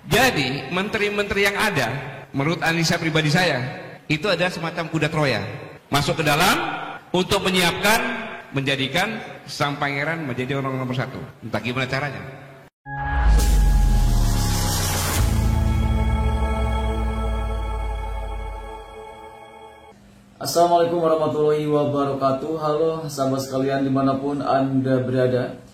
Jadi menteri-menteri yang ada, menurut analisa pribadi saya, itu adalah semacam kuda Troya, masuk ke dalam untuk menyiapkan, menjadikan sang pangeran menjadi orang nomor satu. Entah gimana caranya. Assalamualaikum warahmatullahi wabarakatuh. Halo sahabat sekalian dimanapun Anda berada.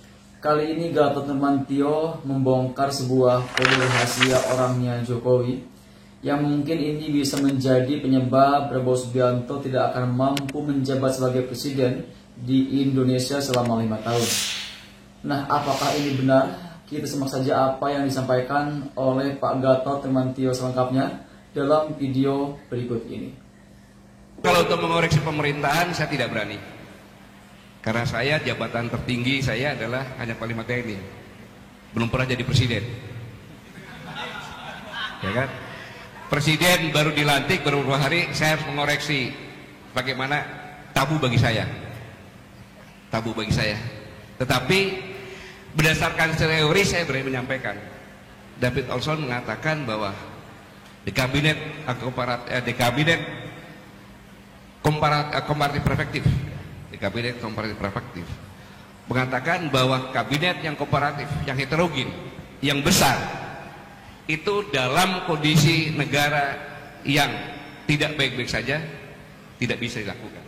Kali ini Gatot Nurmantio membongkar sebuah kode rahasia orangnya Jokowi yang mungkin ini bisa menjadi penyebab Prabowo Subianto tidak akan mampu menjabat sebagai presiden di Indonesia selama 5 tahun. Nah, apakah ini benar? Kita simak saja apa yang disampaikan oleh Pak Gatot Nurmantio selengkapnya dalam video berikut ini. Kalau untuk mengoreksi pemerintahan saya tidak berani. Karena saya jabatan tertinggi saya adalah hanya Panglima TNI. Belum pernah jadi presiden. Ya kan? Presiden baru dilantik baru beberapa hari, saya harus mengoreksi bagaimana tabu bagi saya. Tabu bagi saya. Tetapi berdasarkan teori saya berani menyampaikan. David Olson mengatakan bahwa di kabinet komparatif perspektif, di kabinet komparatif perspektif mengatakan bahwa kabinet yang komparatif, yang heterogen, yang besar itu dalam kondisi negara yang tidak baik-baik saja tidak bisa dilakukan.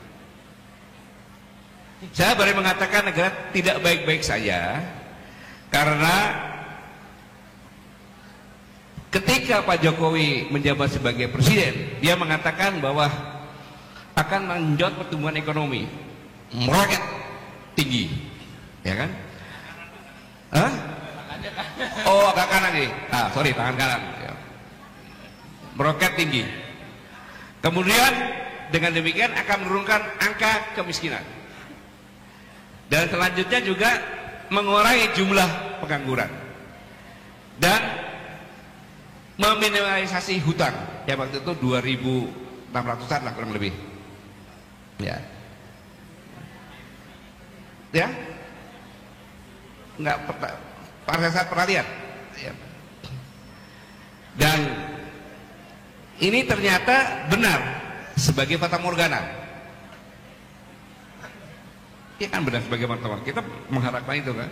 Saya baru mengatakan negara tidak baik-baik saja karena ketika Pak Jokowi menjabat sebagai presiden, dia mengatakan bahwa akan mengenjot pertumbuhan ekonomi, meroket tinggi, ya kan? Hah? Oh, agak kanan nih. Sorry, tangan kanan. Meroket tinggi. Kemudian dengan demikian akan menurunkan angka kemiskinan. Dan selanjutnya juga mengurangi jumlah pengangguran dan meminimalisasi hutang. Ya waktu itu 2.600-an lah kurang lebih. Ya, ya, nggak pada saat peralihan. Ya. Dan ini ternyata benar sebagai fata morgana. Ya kan benar sebagai fata morgana. Kita mengharapkan itu kan.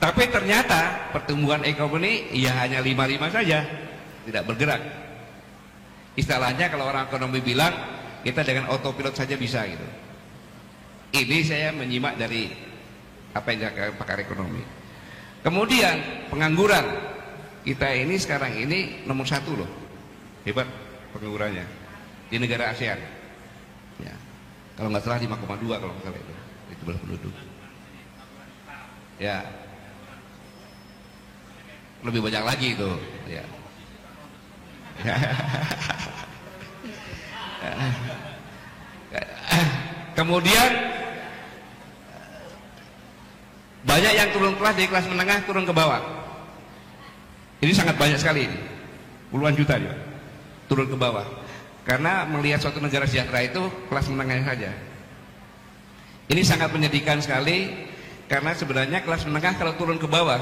Tapi ternyata pertumbuhan ekonomi ya hanya 5,5 saja, tidak bergerak. Istilahnya kalau orang ekonomi bilang kita dengan autopilot saja bisa gitu. Ini saya menyimak dari apa yang dikatakan pakar ekonomi. Kemudian pengangguran kita ini sekarang ini nomor 1 loh, hebat penganggurannya di negara ASEAN. Ya. Kalau nggak salah 5,2 kalau nggak salah itu jumlah penduduk. Ya, lebih banyak lagi itu. Ya. Kemudian banyak yang turun kelas dari kelas menengah turun ke bawah. Ini sangat banyak sekali ini. Puluhan juta dia turun ke bawah. Karena melihat suatu negara sejahtera itu kelas menengah saja. Ini sangat menyedihkan sekali karena sebenarnya kelas menengah kalau turun ke bawah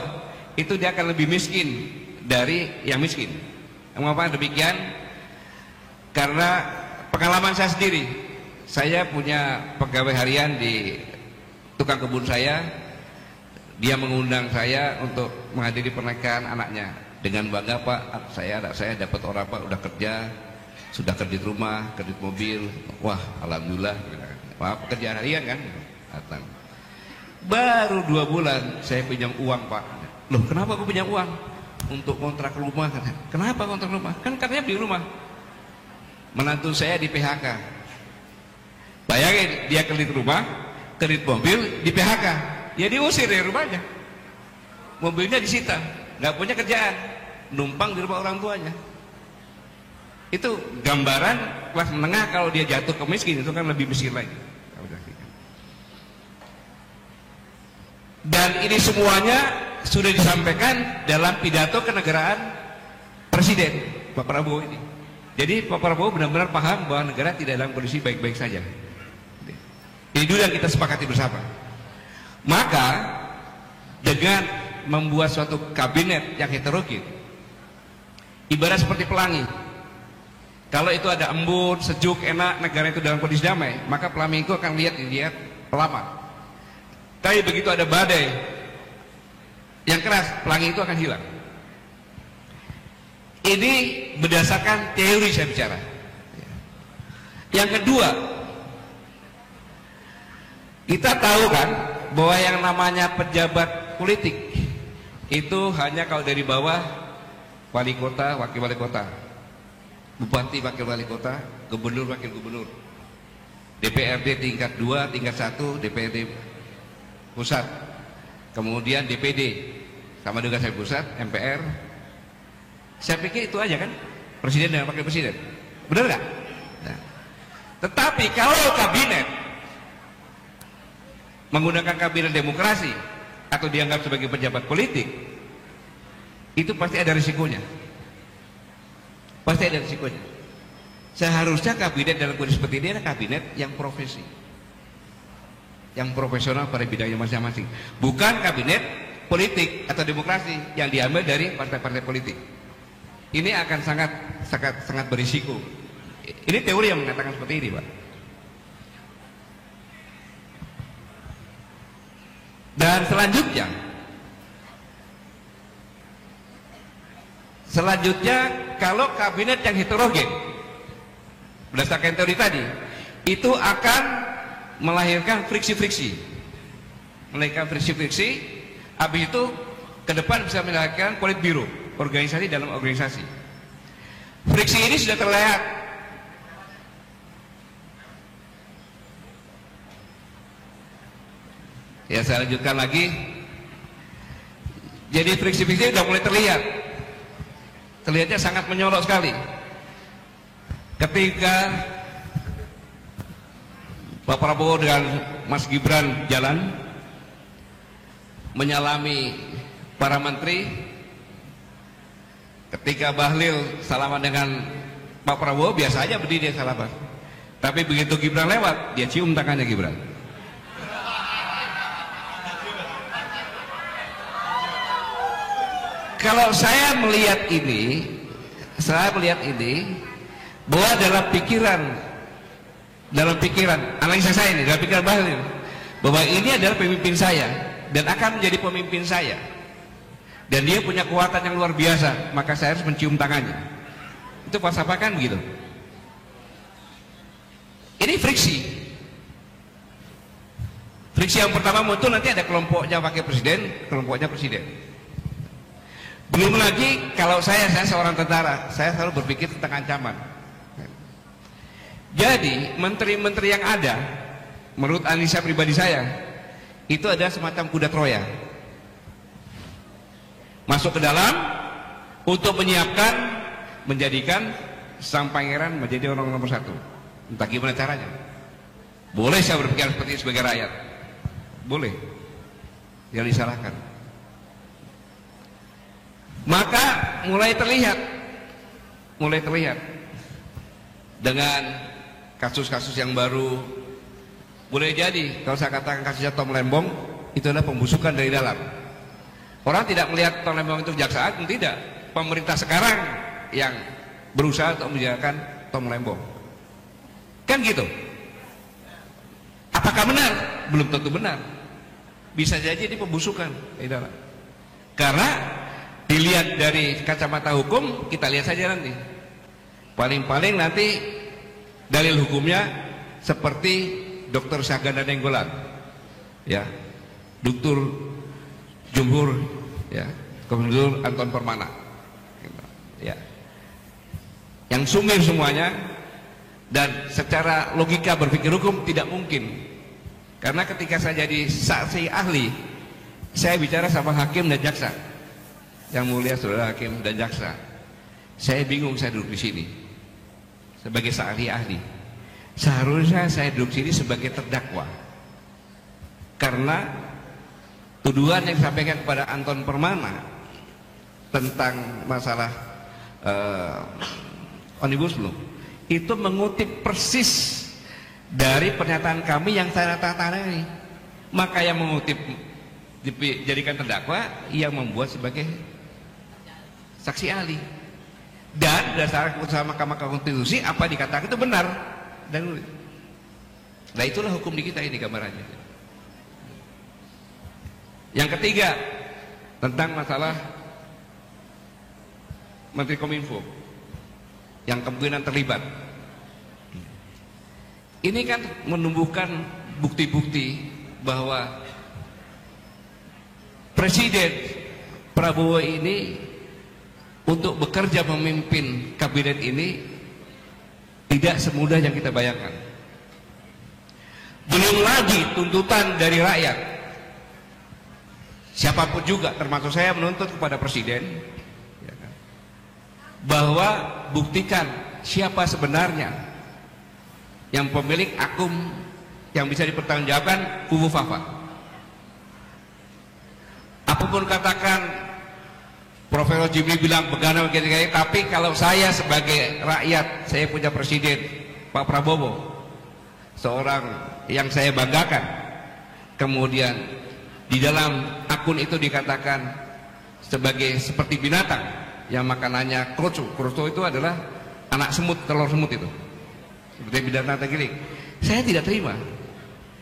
itu dia akan lebih miskin dari yang miskin. Mengapa demikian? Karena pengalaman saya sendiri, saya punya pegawai harian di tukang kebun saya. Dia mengundang saya untuk menghadiri pernikahan anaknya. Dengan bangga, Pak, anak saya dapat orang Pak, udah kerja, sudah kredit rumah, kredit mobil. Wah, alhamdulillah. Wah, pekerjaan harian kan? Datang. Baru 2 bulan saya pinjam uang, Pak. Loh, kenapa aku pinjam uang? Untuk kontrak rumah. Kenapa kontrak rumah? Kan katanya beli rumah. Menantu saya di PHK. Bayangin, dia kredit rumah, kredit mobil, di PHK. Ya diusir dari rumahnya. Mobilnya disita, nggak punya kerjaan, numpang di rumah orang tuanya. Itu gambaran kelas menengah kalau dia jatuh ke miskin, itu kan lebih miskin lagi. Dan ini semuanya sudah disampaikan dalam pidato kenegaraan Presiden Pak Prabowo ini. Jadi Pak Prabowo benar-benar paham bahwa negara tidak dalam kondisi baik-baik saja. Ini dulu yang kita sepakati bersama. Maka dengan membuat suatu kabinet yang heterogen, Ibarat seperti pelangi. Kalau itu ada embun, sejuk, enak, negara itu dalam kondisi damai, maka pelangi itu akan dilihat lama. Tapi begitu ada badai yang keras, pelangi itu akan hilang. Ini berdasarkan teori saya bicara. Yang kedua, kita tahu kan bahwa yang namanya pejabat politik itu hanya kalau dari bawah, wali kota, wakil wali kota, bupati, wakil wali kota, gubernur, wakil gubernur, DPRD tingkat 2, tingkat 1, DPRD pusat, kemudian DPD sama dengan saya pusat, MPR. Saya pikir itu aja kan, presiden dan wakil presiden, benar nggak? Nah, tetapi kalau kabinet menggunakan kabinet demokrasi atau dianggap sebagai pejabat politik, itu pasti ada risikonya. Pasti ada risikonya. Seharusnya kabinet dalam kondisi seperti ini adalah kabinet yang profesi, yang profesional pada bidangnya masing-masing, bukan kabinet politik atau demokrasi yang diambil dari partai-partai politik. Ini akan sangat berisiko. Ini teori yang mengatakan seperti ini, Pak. Dan selanjutnya kalau kabinet yang heterogen berdasarkan teori tadi, itu akan melahirkan friksi-friksi, habis itu ke depan bisa melahirkan politbiro, organisasi dalam organisasi. Friksi ini sudah terlihat. Ya, saya lanjutkan lagi. Jadi friksi-friksi sudah mulai terlihat. Terlihatnya sangat menyorok sekali. Ketika Pak Prabowo dengan Mas Gibran jalan menyalami para menteri, ketika Bahlil salaman dengan Pak Prabowo biasa aja berdiri dia salaman. Tapi begitu Gibran lewat, dia cium tangannya Gibran. Kalau saya melihat ini bahwa dalam pikiran analisa saya ini, dalam pikiran Bahlil, bahwa ini adalah pemimpin saya dan akan menjadi pemimpin saya, dan dia punya kekuatan yang luar biasa, maka saya harus mencium tangannya. Itu falsafah kan begitu. Ini friksi yang pertama muncul, nanti ada kelompoknya wakil presiden, kelompoknya presiden. Belum lagi kalau saya seorang tentara, saya selalu berpikir tentang ancaman. Jadi menteri-menteri yang ada, menurut analisa pribadi saya, itu adalah semacam kuda Troya, masuk ke dalam untuk menjadikan sang pangeran menjadi orang nomor satu. Entah gimana caranya. Boleh saya berpikir seperti itu sebagai rakyat, boleh, yang disalahkan. Maka mulai terlihat dengan kasus-kasus yang baru. Boleh jadi kalau saya katakan kasusnya Tom Lembong itu adalah pembusukan dari dalam. Orang tidak melihat Tom Lembong itu jaksa agung, tidak. Pemerintah sekarang yang berusaha untuk menjalankan Tom Lembong. Kan gitu. Apakah benar? Belum tentu benar. Bisa jadi ini pembusukan dari dalam. Karena dilihat dari kacamata hukum, kita lihat saja nanti. Paling-paling nanti dalil hukumnya seperti Dr. Syahganda Nenggolan, ya, Dr. Jumhur, ya, Dr. Anton Permana, ya, yang sumir semuanya. Dan secara logika berpikir hukum tidak mungkin, karena ketika saya jadi saksi ahli, saya bicara sama hakim dan jaksa. Yang mulia saudara hakim dan jaksa, saya bingung saya duduk di sini sebagai saksi ahli. Seharusnya saya duduk sini sebagai terdakwa, karena tuduhan yang disampaikan kepada Anton Permana tentang masalah Omnibus Law itu mengutip persis dari pernyataan kami yang saya tanda-tandai. Maka yang mengutip dijadikan terdakwa, yang membuat sebagai saksi ahli. Dan berdasarkan keputusan Mahkamah Konstitusi apa dikatakan itu benar. Dan nah itulah hukum di kita ini gambarannya. Yang ketiga tentang masalah Menteri Kominfo yang kemungkinan terlibat. Ini kan menumbuhkan bukti-bukti bahwa Presiden Prabowo ini untuk bekerja memimpin kabinet ini tidak semudah yang kita bayangkan. Belum lagi tuntutan dari rakyat. Siapapun juga, termasuk saya, menuntut kepada Presiden bahwa buktikan siapa sebenarnya yang pemilik akun yang bisa dipertanggungjawabkan kubu Fafa. Apapun katakan Profesor Jimli bilang begana begini, tapi kalau saya sebagai rakyat, saya punya Presiden Pak Prabowo, seorang yang saya banggakan, kemudian di dalam akun itu dikatakan sebagai seperti binatang yang makanannya kroco. Kroco itu adalah anak semut, telur semut itu, seperti binatang tergiling. Saya tidak terima.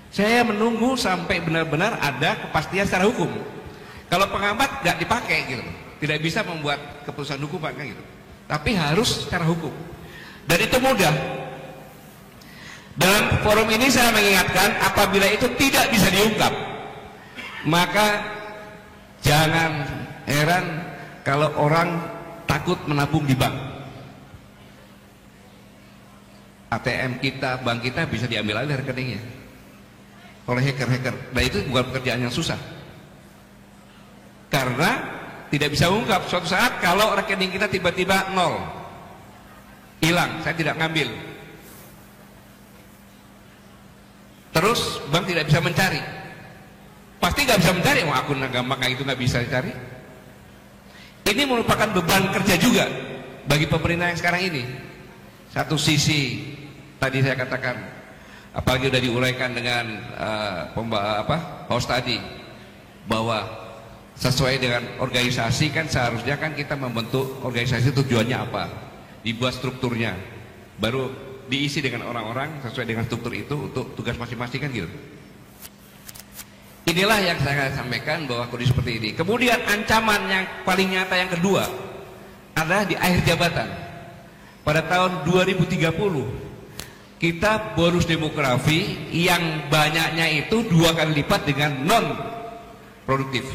Saya menunggu sampai benar-benar ada kepastian secara hukum. Kalau pengamat nggak dipakai gitu, tidak bisa membuat keputusan hukuman kan gitu. Tapi harus secara hukum. Dan itu mudah. Dalam forum ini saya mengingatkan, apabila itu tidak bisa diungkap, maka jangan heran kalau orang takut menabung di bank. ATM kita, bank kita bisa diambil alih rekeningnya oleh hacker-hacker. Nah itu bukan pekerjaan yang susah. Karena tidak bisa ungkap suatu saat kalau rekening kita tiba-tiba nol, hilang, saya tidak ngambil, terus bank tidak bisa mencari, pasti nggak bisa mencari, mau akun gampang kayak itu nggak bisa dicari. Ini merupakan beban kerja juga bagi pemerintah yang sekarang ini. Satu sisi tadi saya katakan, apalagi sudah diuraikan dengan host tadi, bahwa sesuai dengan organisasi kan seharusnya kan kita membentuk organisasi, tujuannya apa, dibuat strukturnya, baru diisi dengan orang-orang sesuai dengan struktur itu untuk tugas masing-masing kan gitu. Inilah yang saya sampaikan bahwa kondisi seperti ini. Kemudian ancaman yang paling nyata yang kedua adalah di akhir jabatan. Pada tahun 2030 kita bonus demografi yang banyaknya itu 2 kali lipat dengan non produktif.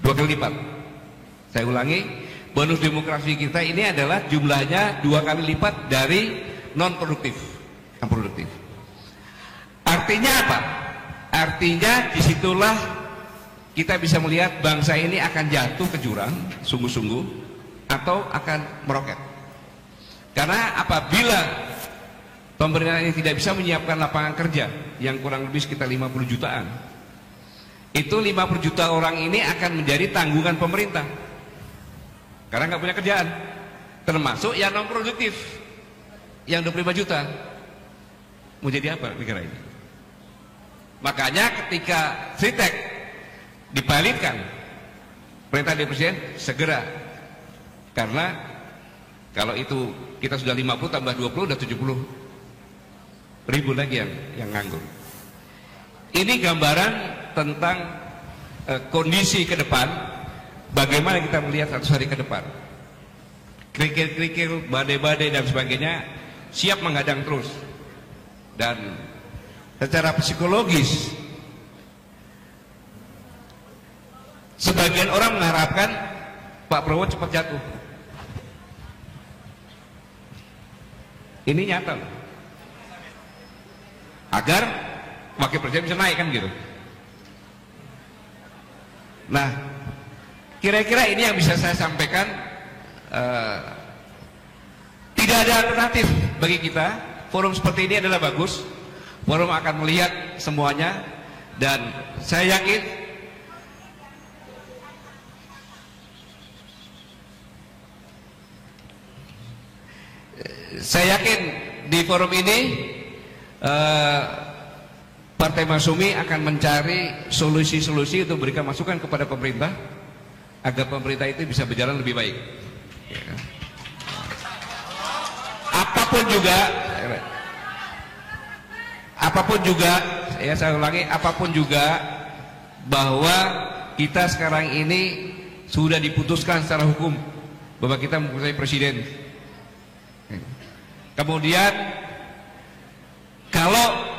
2 kali lipat. Saya ulangi, bonus demografi kita ini adalah jumlahnya 2 kali lipat dari non produktif, yang produktif. Artinya apa? Artinya disitulah kita bisa melihat bangsa ini akan jatuh ke jurang sungguh-sungguh atau akan meroket. Karena apabila pemerintah ini tidak bisa menyiapkan lapangan kerja yang kurang lebih sekitar 50 jutaan, itu 50 juta orang ini akan menjadi tanggungan pemerintah karena nggak punya kerjaan, termasuk yang non produktif yang 25 juta. Mau jadi apa negara ini? Makanya ketika Sritek dipalitkan, perintah dari Presiden segera, karena kalau itu kita sudah 50 tambah 20 udah 70 ribu lagi yang nganggur. Ini gambaran tentang kondisi ke depan, bagaimana kita melihat 100 hari ke depan. Kerikil-kerikil, badai-badai dan sebagainya siap menghadang terus. Dan secara psikologis sebagian orang mengharapkan Pak Prabowo cepat jatuh. Ini nyata loh. Agar wakil presiden bisa naik kan gitu. Nah, kira-kira ini yang bisa saya sampaikan. Tidak ada alternatif bagi kita. Forum seperti ini adalah bagus. Forum akan melihat semuanya, dan saya yakin di forum ini Partai Masyumi akan mencari solusi-solusi untuk memberikan masukan kepada pemerintah agar pemerintah itu bisa berjalan lebih baik. Ya. apapun juga, ya saya ulangi, apapun juga, bahwa kita sekarang ini sudah diputuskan secara hukum bahwa kita mempunyai presiden. Kemudian kalau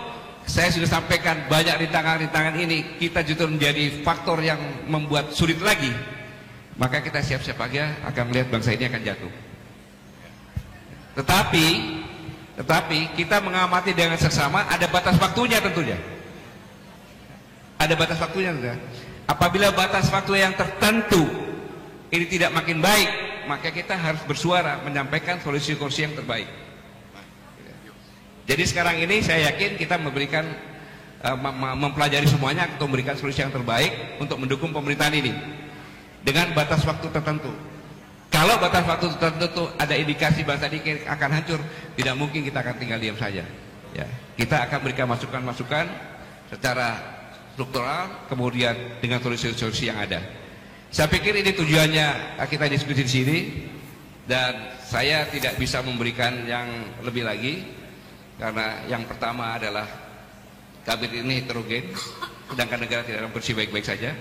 saya sudah sampaikan banyak rintangan-rintangan ini, kita justru menjadi faktor yang membuat sulit lagi, maka kita siap-siap aja akan melihat bangsa ini akan jatuh. Tetapi kita mengamati dengan seksama, ada batas waktunya tentunya. Ada batas waktunya tentunya. Apabila batas waktu yang tertentu ini tidak makin baik, maka kita harus bersuara menyampaikan solusi-solusi yang terbaik. Jadi sekarang ini saya yakin kita memberikan mempelajari semuanya untuk memberikan solusi yang terbaik untuk mendukung pemerintahan ini dengan batas waktu tertentu. Kalau batas waktu tertentu ada indikasi bangsa ini akan hancur, tidak mungkin kita akan tinggal diam saja. Ya, kita akan berikan masukan-masukan secara struktural, kemudian dengan solusi-solusi yang ada. Saya pikir ini tujuannya kita diskusi di sini, dan saya tidak bisa memberikan yang lebih lagi. Karena yang pertama adalah kabinet ini heterogen, sedangkan negara tidak bersih baik-baik saja.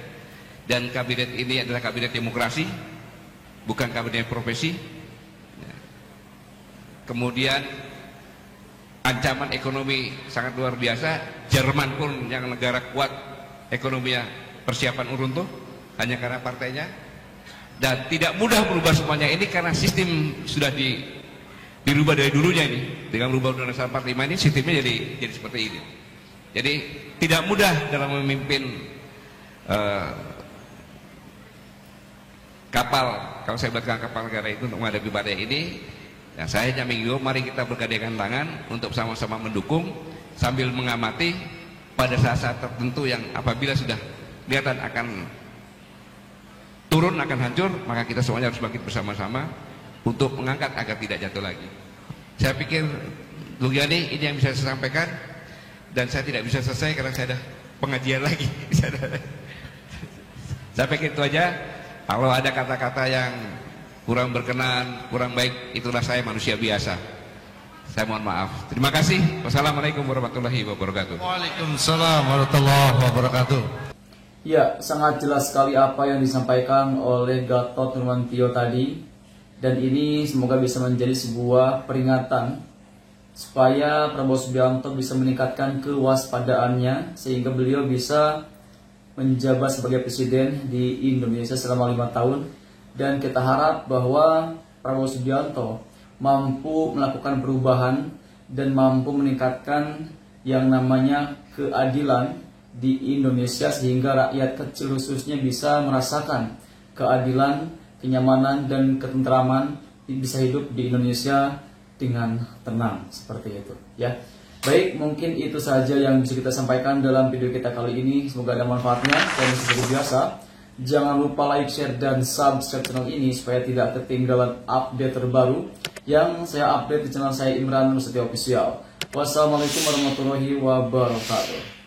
Dan kabinet ini adalah kabinet demokrasi, bukan kabinet profesi. Kemudian ancaman ekonomi sangat luar biasa. Jerman pun yang negara kuat ekonominya persiapan runtuh hanya karena partainya. Dan tidak mudah berubah semuanya ini karena sistem sudah dirubah dari dulunya ini. Dengan merubah Undang-Undang 45 ini sistemnya jadi seperti ini. Jadi tidak mudah dalam memimpin kapal, kalau saya buatkan kapal negara itu untuk menghadapi badai ini. Nah, saya hanya menghimbau, mari kita bergandengan tangan untuk sama-sama mendukung sambil mengamati pada saat-saat tertentu yang apabila sudah kelihatan akan turun, akan hancur, maka kita semuanya harus bangkit bersama-sama untuk mengangkat agar tidak jatuh lagi. Saya pikir Bung Yani, ini yang bisa saya sampaikan, dan saya tidak bisa selesai karena saya ada pengajian lagi. Saya pikir itu aja. Kalau ada kata-kata yang kurang berkenan, kurang baik, itulah saya manusia biasa. Saya mohon maaf. Terima kasih. Wassalamualaikum warahmatullahi wabarakatuh. Waalaikumsalam warahmatullahi wabarakatuh. Ya, sangat jelas sekali apa yang disampaikan oleh Gatot Nurmantio tadi. Dan ini semoga bisa menjadi sebuah peringatan supaya Prabowo Subianto bisa meningkatkan kewaspadaannya sehingga beliau bisa menjabat sebagai presiden di Indonesia selama 5 tahun. Dan kita harap bahwa Prabowo Subianto mampu melakukan perubahan dan mampu meningkatkan yang namanya keadilan di Indonesia sehingga rakyat kecil khususnya bisa merasakan keadilan, kenyamanan dan ketentraman, bisa hidup di Indonesia dengan tenang seperti itu ya. Baik, mungkin itu saja yang bisa kita sampaikan dalam video kita kali ini. Semoga ada manfaatnya, dan seperti biasa jangan lupa like, share dan subscribe channel ini supaya tidak ketinggalan update terbaru yang saya update di channel saya Imran Nursetia Official. Wassalamualaikum warahmatullahi wabarakatuh.